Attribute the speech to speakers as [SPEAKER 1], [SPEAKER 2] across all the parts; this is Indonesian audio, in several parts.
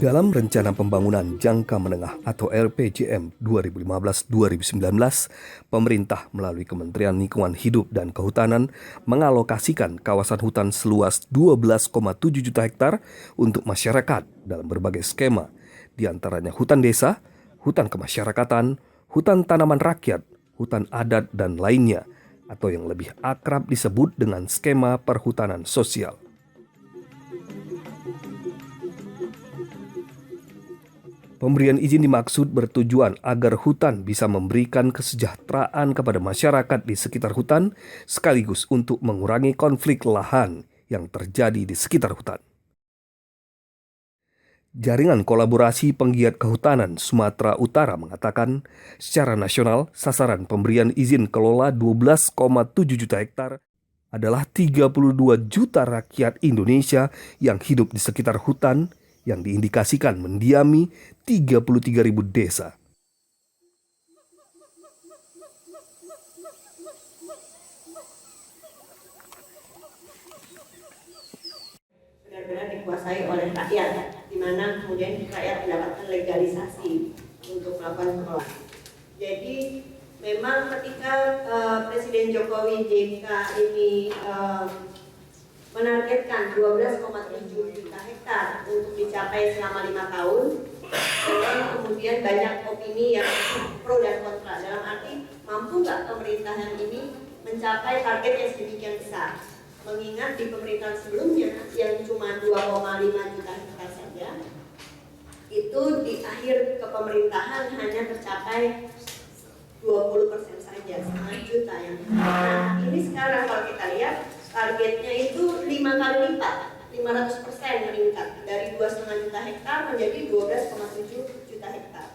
[SPEAKER 1] Dalam Rencana Pembangunan Jangka Menengah atau RPJM 2015-2019, pemerintah melalui Kementerian Lingkungan Hidup dan Kehutanan mengalokasikan kawasan hutan seluas 12,7 juta hektar untuk masyarakat dalam berbagai skema, di antaranya hutan desa, hutan kemasyarakatan, hutan tanaman rakyat, hutan adat, dan lainnya, atau yang lebih akrab disebut dengan skema perhutanan sosial. Pemberian izin dimaksud bertujuan agar hutan bisa memberikan kesejahteraan kepada masyarakat di sekitar hutan, sekaligus untuk mengurangi konflik lahan yang terjadi di sekitar hutan. Jaringan Kolaborasi Penggiat Kehutanan Sumatera Utara mengatakan, secara nasional sasaran pemberian izin kelola 12,7 juta hektar adalah 32 juta rakyat Indonesia yang hidup di sekitar hutan yang diindikasikan mendiami 33.000 desa.
[SPEAKER 2] Benar-benar dikuasai oleh rakyat, di mana kemudian rakyat mendapatkan legalisasi untuk melakukan pengelolaan. Jadi memang ketika Presiden Jokowi JK ini menargetkan 12,7 juta hektar untuk dicapai selama 5 tahun, dan kemudian banyak opini yang pro dan kontra, dalam arti mampu nggak pemerintahan ini mencapai target yang sedemikian besar, mengingat di pemerintahan sebelumnya yang cuma 2,5 juta hektar saja, itu di akhir kepemerintahan hanya tercapai 20% saja, setengah juta yang. Nah ini sekarang kalau kita lihat targetnya itu 5 kali lipat, 500% meningkat dari 2,5 juta hektar menjadi 12,7 juta hektar.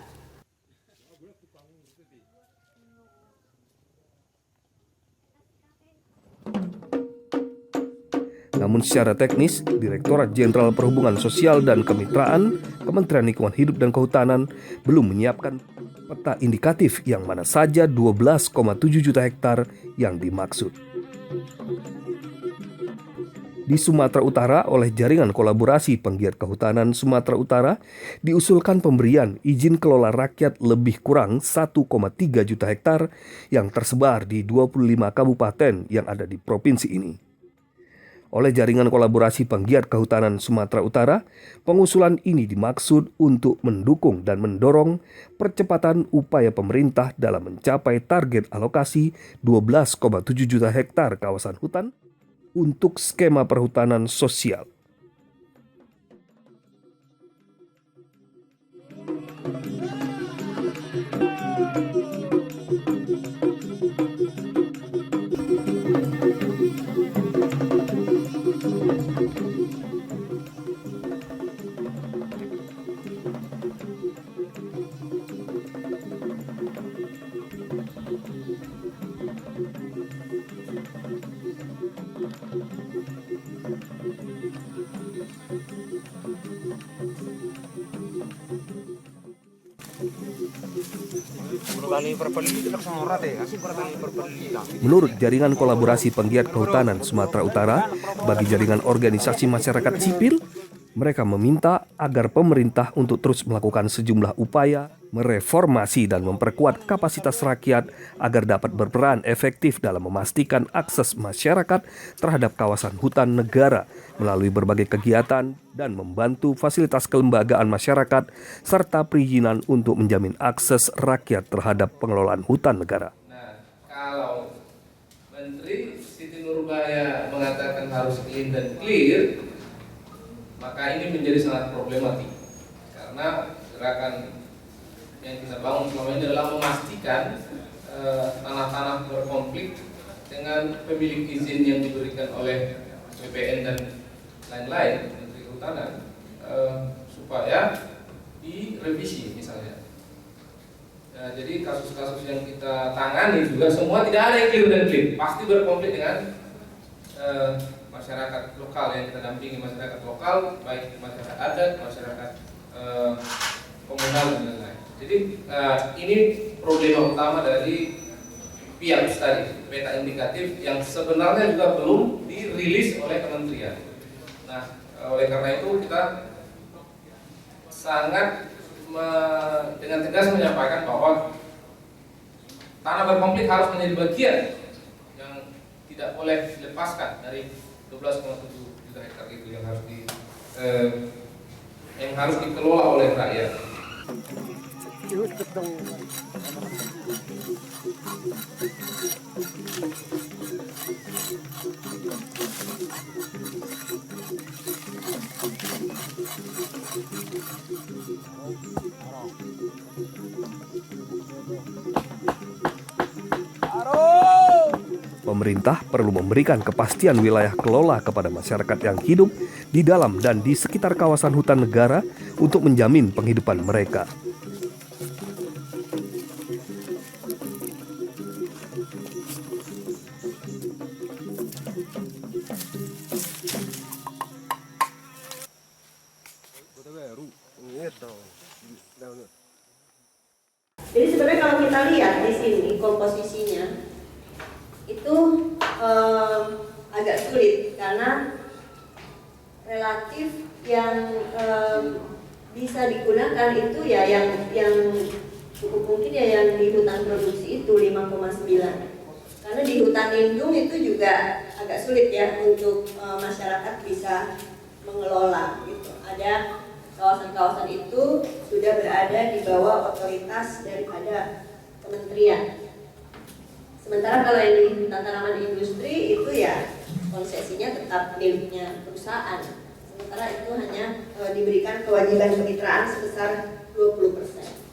[SPEAKER 1] Namun secara teknis, Direktorat Jenderal Perhubungan Sosial dan Kemitraan Kementerian Lingkungan Hidup dan Kehutanan belum menyiapkan peta indikatif yang mana saja 12,7 juta hektar yang dimaksud. Di Sumatera Utara, oleh Jaringan Kolaborasi Penggiat Kehutanan Sumatera Utara, diusulkan pemberian izin kelola rakyat lebih kurang 1,3 juta hektar yang tersebar di 25 kabupaten yang ada di provinsi ini. Oleh Jaringan Kolaborasi Penggiat Kehutanan Sumatera Utara, pengusulan ini dimaksud untuk mendukung dan mendorong percepatan upaya pemerintah dalam mencapai target alokasi 12,7 juta hektar kawasan hutan untuk skema perhutanan sosial. Menurut Jaringan Kolaborasi Penggiat Kehutanan Sumatera Utara, bagi jaringan organisasi masyarakat sipil, mereka meminta agar pemerintah untuk terus melakukan sejumlah upaya mereformasi dan memperkuat kapasitas rakyat agar dapat berperan efektif dalam memastikan akses masyarakat terhadap kawasan hutan negara melalui berbagai kegiatan dan membantu fasilitas kelembagaan masyarakat serta perizinan untuk menjamin akses rakyat terhadap pengelolaan hutan negara.
[SPEAKER 3] Nah, kalau Menteri Siti Nurbaya mengatakan harus clean dan clear, maka ini menjadi sangat problematik karena gerakan yang kita bangun selama ini adalah memastikan tanah-tanah berkonflik dengan pemilik izin yang diberikan oleh BPN dan lain-lain, Menteri Kehutanan, supaya direvisi misalnya. Nah, jadi kasus-kasus yang kita tangani juga semua tidak ada yang clear dan clean, pasti berkonflik dengan masyarakat lokal yang kita dampingi, masyarakat lokal, baik masyarakat adat, masyarakat komunal dan lain-lain. Jadi ini problema utama dari PIAPS tadi, peta indikatif yang sebenarnya juga belum dirilis oleh kementerian. Nah, oleh karena itu kita sangat dengan tegas menyampaikan bahwa tanah berkonflik harus menjadi bagian yang tidak boleh dilepaskan dari 12,7 juta hektar itu yang harus dikelola oleh rakyat.
[SPEAKER 1] Pemerintah perlu memberikan kepastian wilayah kelola kepada masyarakat yang hidup di dalam dan di sekitar kawasan hutan negara untuk menjamin penghidupan mereka.
[SPEAKER 2] Jadi sebenarnya kalau kita lihat di sini komposisinya itu agak sulit karena relatif yang bisa digunakan itu ya yang cukup mungkin ya yang di hutan produksi itu 5,9. Karena di hutan lindung itu juga agak sulit ya untuk masyarakat bisa mengelola gitu. Ada kawasan-kawasan itu sudah berada di bawah otoritas daripada kementerian. Sementara kalau yang di hutan tanaman industri itu ya konsesinya tetap miliknya perusahaan. Sementara itu hanya diberikan kewajiban kemitraan sebesar 20%.